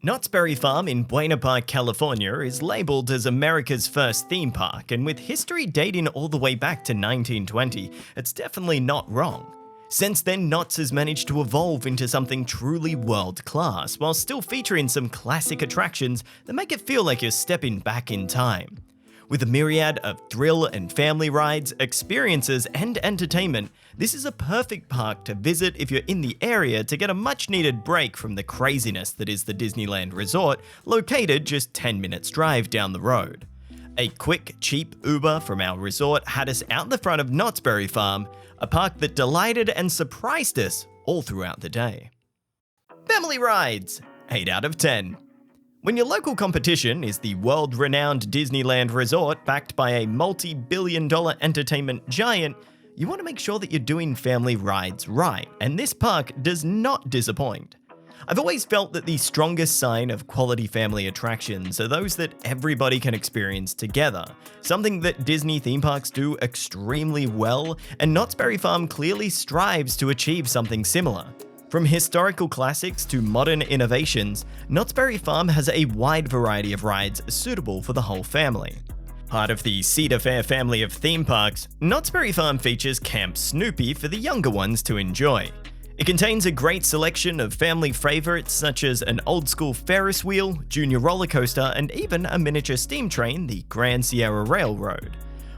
Knott's Berry Farm in Buena, California is labeled as America's first theme park, and with history dating all the way back to 1920, it's definitely not wrong. Since then, Knott's has managed to evolve into something truly world-class, while still featuring some classic attractions that make it feel like you're stepping back in time. With a myriad of thrill and family rides, experiences, and entertainment, this is a perfect park to visit if you're in the area to get a much-needed break from the craziness that is the Disneyland Resort, located just 10 minutes drive down the road. A quick, cheap Uber from our resort had us out the front of Knott's Berry Farm, a park that delighted and surprised us all throughout the day. Family rides, 8 out of 10. When your local competition is the world-renowned Disneyland Resort backed by a multi-billion-dollar entertainment giant, you want to make sure that you're doing family rides right, and this park does not disappoint. I've always felt that the strongest sign of quality family attractions are those that everybody can experience together, something that Disney theme parks do extremely well, and Knott's Berry Farm clearly strives to achieve something similar. From historical classics to modern innovations, Knott's Berry Farm has a wide variety of rides suitable for the whole family. Part of the Cedar Fair family of theme parks, Knott's Berry Farm features Camp Snoopy for the younger ones to enjoy. It contains a great selection of family favorites such as an old-school Ferris wheel, junior roller coaster, and even a miniature steam train, the Grand Sierra Railroad.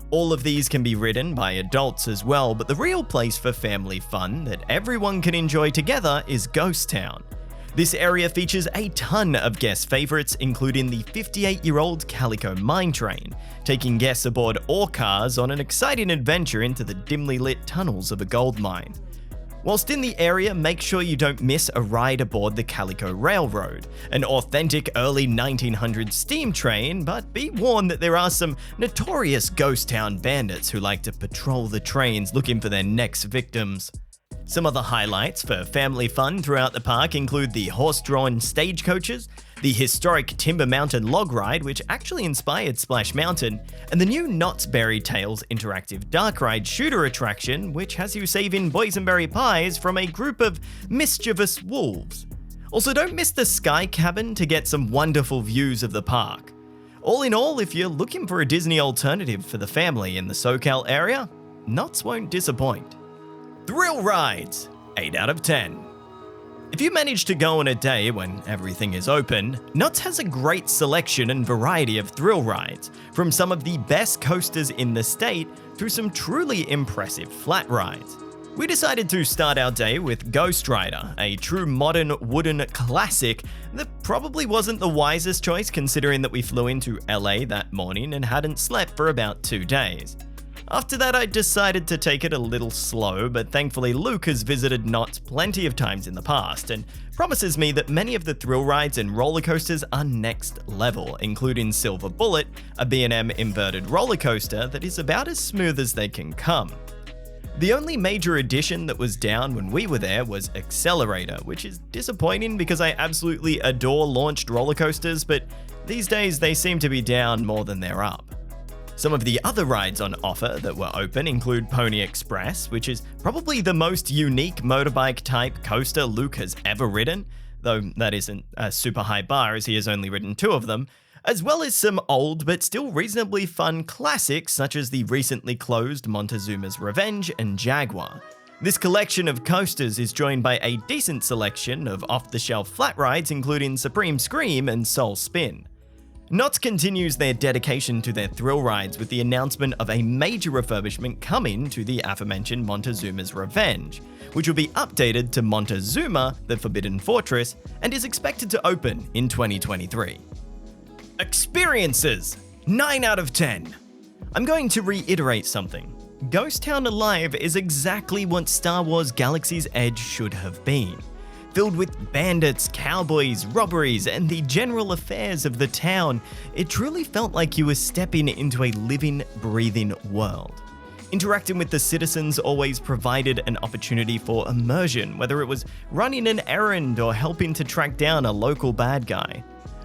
All of these can be ridden by adults as well, but the real place for family fun that everyone can enjoy together is Ghost Town. This area features a ton of guest favorites, including the 58-year-old Calico Mine Train, taking guests aboard ore cars on an exciting adventure into the dimly lit tunnels of a gold mine. Whilst in the area, make sure you don't miss a ride aboard the Calico Railroad, an authentic early 1900s steam train, but be warned that there are some notorious ghost town bandits who like to patrol the trains looking for their next victims. Some other highlights for family fun throughout the park include the horse-drawn stagecoaches, the historic Timber Mountain log ride, which actually inspired Splash Mountain, and the new Knott's Berry Tales interactive dark ride shooter attraction, which has you saving boysenberry pies from a group of mischievous wolves. Also, don't miss the Sky Cabin to get some wonderful views of the park. All in all, if you're looking for a Disney alternative for the family in the SoCal area, Knott's won't disappoint. Thrill rides, 8 out of 10. If you manage to go on a day when everything is open, Knott's has a great selection and variety of thrill rides, from some of the best coasters in the state through some truly impressive flat rides. We decided to start our day with Ghost Rider, a true modern wooden classic that probably wasn't the wisest choice considering that we flew into LA that morning and hadn't slept for about 2 days. After that, I decided to take it a little slow, but thankfully Luke has visited Knott's plenty of times in the past and promises me that many of the thrill rides and roller coasters are next level, including Silver Bullet, a B&M inverted roller coaster that is about as smooth as they can come. The only major addition that was down when we were there was Accelerator, which is disappointing because I absolutely adore launched roller coasters, but these days they seem to be down more than they're up. Some of the other rides on offer that were open include Pony Express, which is probably the most unique motorbike-type coaster Luke has ever ridden, though that isn't a super high bar as he has only ridden 2 of them, as well as some old but still reasonably fun classics such as the recently closed Montezuma's Revenge and Jaguar. This collection of coasters is joined by a decent selection of off-the-shelf flat rides including Supreme Scream and Soul Spin. Knott's continues their dedication to their thrill rides with the announcement of a major refurbishment coming to the aforementioned Montezuma's Revenge, which will be updated to Montezuma, the Forbidden Fortress, and is expected to open in 2023. Experiences, 9 out of 10. I'm going to reiterate something. Ghost Town Alive is exactly what Star Wars Galaxy's Edge should have been. Filled with bandits, cowboys, robberies, and the general affairs of the town, it truly felt like you were stepping into a living, breathing world. Interacting with the citizens always provided an opportunity for immersion, whether it was running an errand or helping to track down a local bad guy.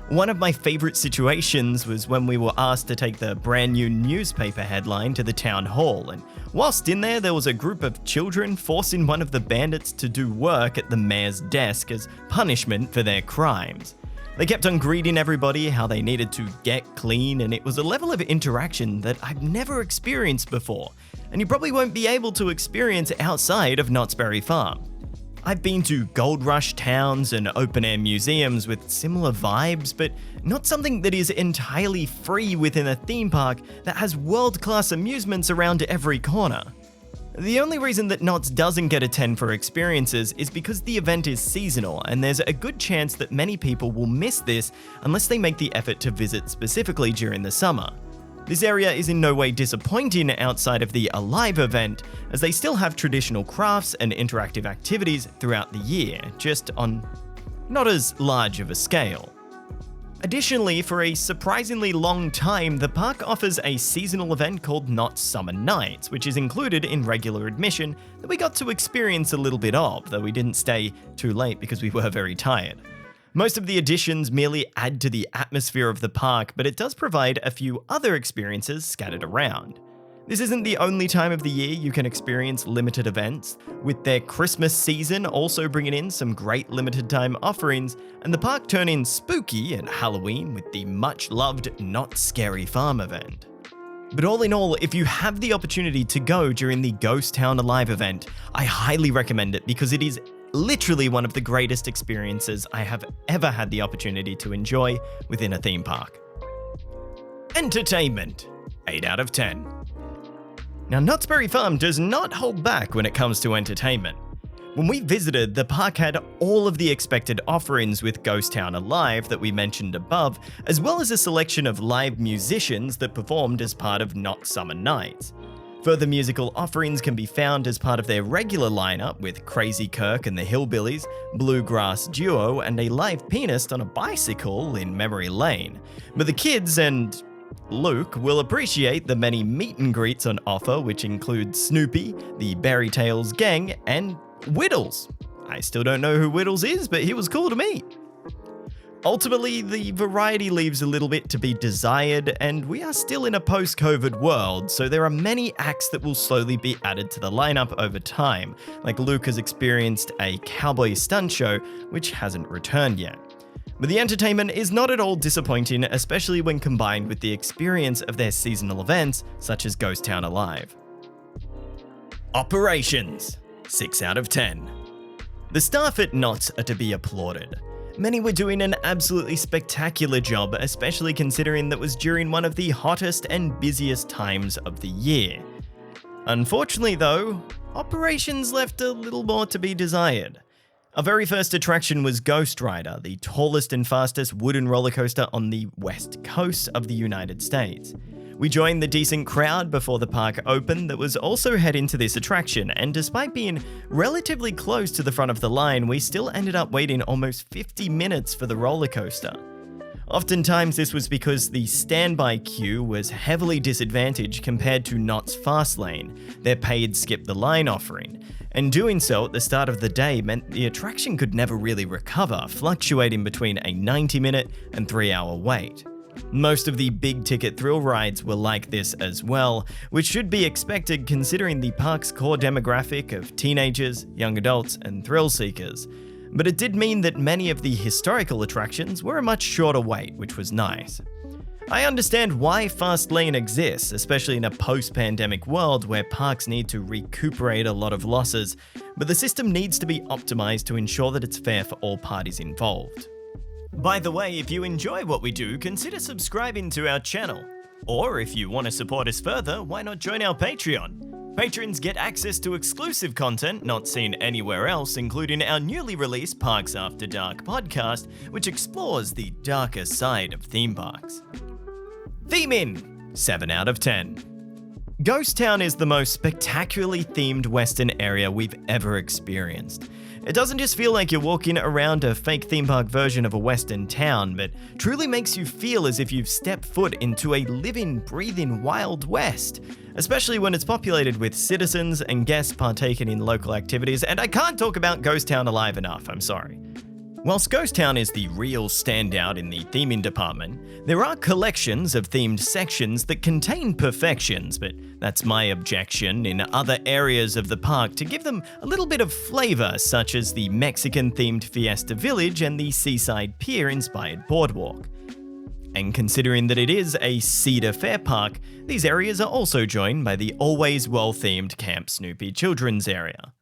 One of my favorite situations was when we were asked to take the brand new newspaper headline to the town hall, and whilst in there was a group of children forcing one of the bandits to do work at the mayor's desk as punishment for their crimes. They kept on greeting everybody how they needed to get clean, and it was a level of interaction that I've never experienced before, and you probably won't be able to experience outside of Knott's Berry Farm. I've been to gold rush towns and open-air museums with similar vibes, but not something that is entirely free within a theme park that has world-class amusements around every corner. The only reason that Knott's doesn't get a 10 for experiences is because the event is seasonal, and there's a good chance that many people will miss this unless they make the effort to visit specifically during the summer. This area is in no way disappointing outside of the Alive event, as they still have traditional crafts and interactive activities throughout the year, just on not as large of a scale. Additionally, for a surprisingly long time, the park offers a seasonal event called Knott's Summer Nights, which is included in regular admission that we got to experience a little bit of, though we didn't stay too late because we were very tired. Most of the additions merely add to the atmosphere of the park, but it does provide a few other experiences scattered around. This isn't the only time of the year you can experience limited events, with their Christmas season also bringing in some great limited time offerings, and the park turning spooky at Halloween with the much-loved Not Scary Farm event. But all in all, if you have the opportunity to go during the Ghost Town Alive event, I highly recommend it because it is literally one of the greatest experiences I have ever had the opportunity to enjoy within a theme park. Entertainment, 8 out of 10. Now, Knott's Berry Farm does not hold back when it comes to entertainment. When we visited, the park had all of the expected offerings with Ghost Town Alive that we mentioned above, as well as a selection of live musicians that performed as part of Knott's Summer Nights. Further musical offerings can be found as part of their regular lineup with Crazy Kirk and the Hillbillies, Bluegrass Duo, and a live pianist on a bicycle in Memory Lane. But the kids and Luke will appreciate the many meet and greets on offer, which include Snoopy, the Berry Tales Gang, and Whittles. I still don't know who Whittles is, but he was cool to meet. Ultimately, the variety leaves a little bit to be desired, and we are still in a post-COVID world, so there are many acts that will slowly be added to the lineup over time, like Luke has experienced a cowboy stunt show, which hasn't returned yet. But the entertainment is not at all disappointing, especially when combined with the experience of their seasonal events, such as Ghost Town Alive. Operations, 6 out of 10. The staff at Knott's are to be applauded. Many were doing an absolutely spectacular job, especially considering that was during one of the hottest and busiest times of the year. Unfortunately though, operations left a little more to be desired. Our very first attraction was Ghost Rider, the tallest and fastest wooden roller coaster on the west coast of the United States. We joined the decent crowd before the park opened that was also heading to this attraction, and despite being relatively close to the front of the line, we still ended up waiting almost 50 minutes for the roller coaster. Oftentimes this was because the standby queue was heavily disadvantaged compared to Knott's Fast Lane, their paid skip the line offering, and doing so at the start of the day meant the attraction could never really recover, fluctuating between a 90-minute and 3-hour wait. Most of the big-ticket thrill rides were like this as well, which should be expected considering the park's core demographic of teenagers, young adults, and thrill seekers. But it did mean that many of the historical attractions were a much shorter wait, which was nice. I understand why Fast Lane exists, especially in a post-pandemic world where parks need to recuperate a lot of losses, but the system needs to be optimized to ensure that it's fair for all parties involved. By the way, if you enjoy what we do, consider subscribing to our channel. Or if you want to support us further, why not join our Patreon? Patrons get access to exclusive content not seen anywhere else, including our newly released Parks After Dark podcast, which explores the darker side of theme parks. Theming, 7 out of 10. Ghost Town is the most spectacularly themed Western area we've ever experienced. It doesn't just feel like you're walking around a fake theme park version of a Western town, but truly makes you feel as if you've stepped foot into a living, breathing Wild West, especially when it's populated with citizens and guests partaking in local activities, and I can't talk about Ghost Town Alive enough, I'm sorry. Whilst Ghost Town is the real standout in the theming department, there are collections of themed sections that contain perfections, but that's my objection, in other areas of the park to give them a little bit of flavour, such as the Mexican-themed Fiesta Village and the Seaside Pier-inspired Boardwalk. And considering that it is a Cedar Fair park, these areas are also joined by the always well-themed Camp Snoopy Children's area.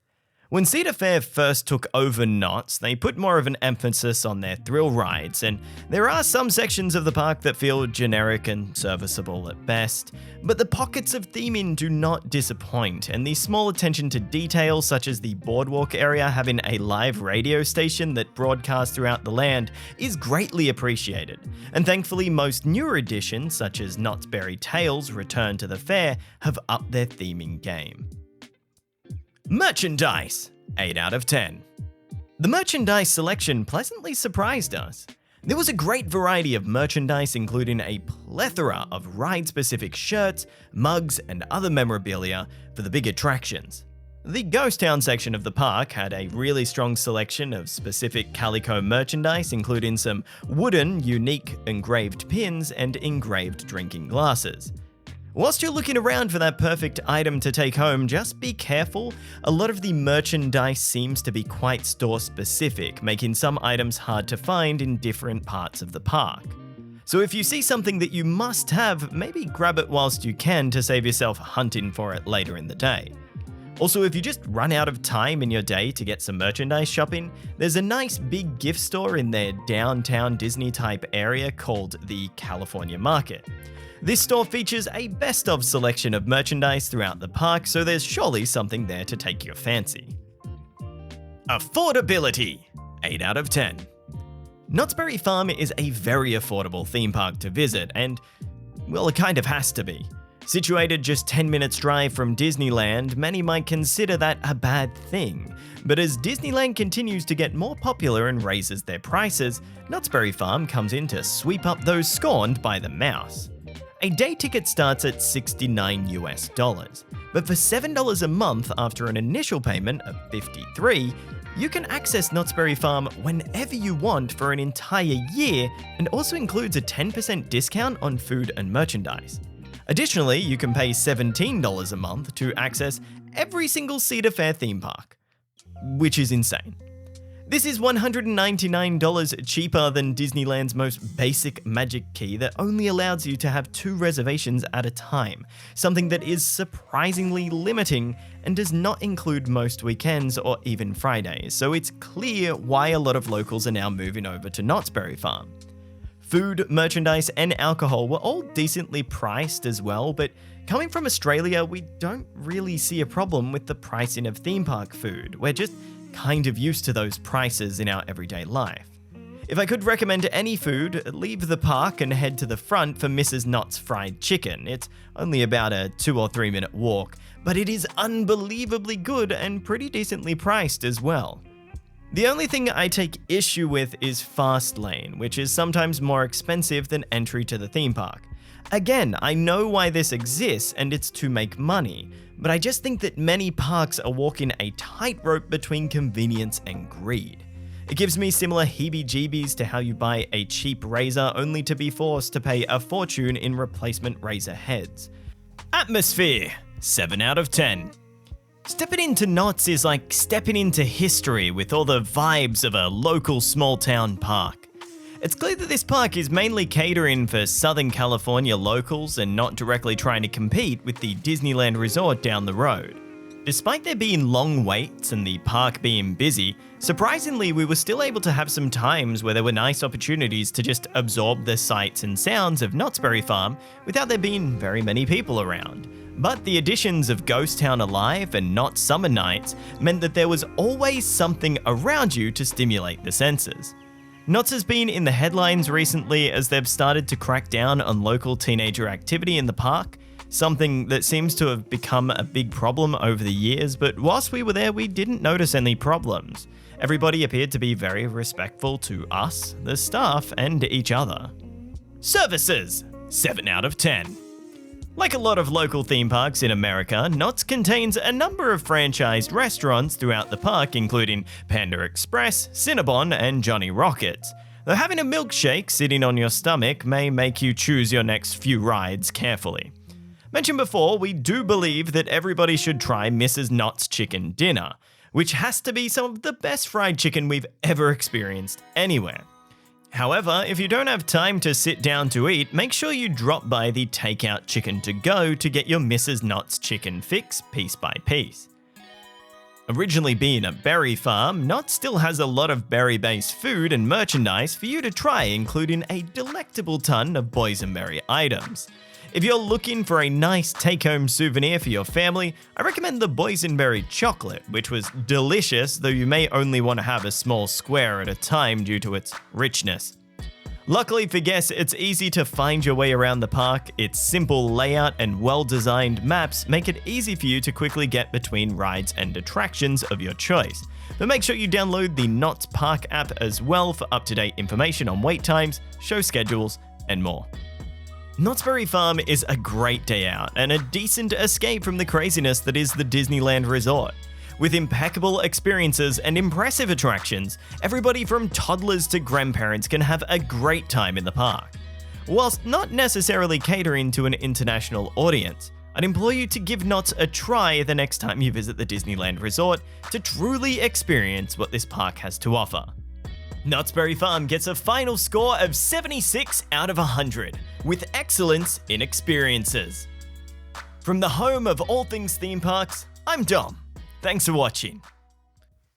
When Cedar Fair first took over Knott's, they put more of an emphasis on their thrill rides, and there are some sections of the park that feel generic and serviceable at best, but the pockets of theming do not disappoint, and the small attention to detail, such as the boardwalk area having a live radio station that broadcasts throughout the land, is greatly appreciated. And thankfully, most newer additions, such as Knott's Berry Tales' return to the fair, have upped their theming game. Merchandise, 8 out of 10. The merchandise selection pleasantly surprised us. There was a great variety of merchandise, including a plethora of ride-specific shirts, mugs, and other memorabilia for the big attractions. The Ghost Town section of the park had a really strong selection of specific calico merchandise, including some wooden, unique engraved pins and engraved drinking glasses. Whilst you're looking around for that perfect item to take home, just be careful. A lot of the merchandise seems to be quite store-specific, making some items hard to find in different parts of the park. So if you see something that you must have, maybe grab it whilst you can to save yourself hunting for it later in the day. Also, if you just run out of time in your day to get some merchandise shopping, there's a nice big gift store in their downtown Disney-type area called the California Market. This store features a best-of selection of merchandise throughout the park, so there's surely something there to take your fancy. Affordability, 8 out of 10. Knott's Berry Farm is a very affordable theme park to visit, and, well, it kind of has to be. Situated just 10 minutes drive from Disneyland, many might consider that a bad thing. But as Disneyland continues to get more popular and raises their prices, Knott's Berry Farm comes in to sweep up those scorned by the mouse. A day ticket starts at $69 US, but for $7 a month after an initial payment of $53, you can access Knott's Berry Farm whenever you want for an entire year, and also includes a 10% discount on food and merchandise. Additionally, you can pay $17 a month to access every single Cedar Fair theme park, which is insane. This is $199 cheaper than Disneyland's most basic Magic Key that only allows you to have 2 reservations at a time, something that is surprisingly limiting and does not include most weekends or even Fridays, so it's clear why a lot of locals are now moving over to Knott's Berry Farm. Food, merchandise, and alcohol were all decently priced as well, but coming from Australia, we don't really see a problem with the pricing of theme park food. We're just kind of used to those prices in our everyday life. If I could recommend any food, leave the park and head to the front for Mrs. Knott's fried chicken. It's only about a 2 or 3 minute walk, but it is unbelievably good and pretty decently priced as well. The only thing I take issue with is Fast Lane, which is sometimes more expensive than entry to the theme park. Again, I know why this exists and it's to make money, but I just think that many parks are walking a tightrope between convenience and greed. It gives me similar heebie-jeebies to how you buy a cheap razor only to be forced to pay a fortune in replacement razor heads. Atmosphere, 7 out of 10. Stepping into Knott's is like stepping into history with all the vibes of a local small-town park. It's clear that this park is mainly catering for Southern California locals and not directly trying to compete with the Disneyland Resort down the road. Despite there being long waits and the park being busy, surprisingly we were still able to have some times where there were nice opportunities to just absorb the sights and sounds of Knott's Berry Farm without there being very many people around. But the additions of Ghost Town Alive and Knott's Summer Nights meant that there was always something around you to stimulate the senses. Knott's has been in the headlines recently as they've started to crack down on local teenager activity in the park, something that seems to have become a big problem over the years, but whilst we were there we didn't notice any problems. Everybody appeared to be very respectful to us, the staff, and each other. Services, 7 out of 10. Like a lot of local theme parks in America, Knott's contains a number of franchised restaurants throughout the park, including Panda Express, Cinnabon, and Johnny Rockets. Though having a milkshake sitting on your stomach may make you choose your next few rides carefully. Mentioned before, we do believe that everybody should try Mrs. Knott's Chicken Dinner, which has to be some of the best fried chicken we've ever experienced anywhere. However, if you don't have time to sit down to eat, make sure you drop by the takeout chicken to go to get your Mrs. Knott's chicken fix piece by piece. Originally being a berry farm, Knott still has a lot of berry-based food and merchandise for you to try, including a delectable ton of boysenberry items. If you're looking for a nice take-home souvenir for your family, I recommend the boysenberry chocolate, which was delicious, though you may only want to have a small square at a time due to its richness. Luckily for guests, it's easy to find your way around the park. Its simple layout and well-designed maps make it easy for you to quickly get between rides and attractions of your choice. But make sure you download the Knott's Park app as well for up-to-date information on wait times, show schedules, and more. Knott's Berry Farm is a great day out and a decent escape from the craziness that is the Disneyland Resort. With impeccable experiences and impressive attractions, everybody from toddlers to grandparents can have a great time in the park. Whilst not necessarily catering to an international audience, I'd implore you to give Knott's a try the next time you visit the Disneyland Resort to truly experience what this park has to offer. Knott's Berry Farm gets a final score of 76 out of 100, with excellence in experiences. From the home of all things theme parks, I'm Dom. Thanks for watching.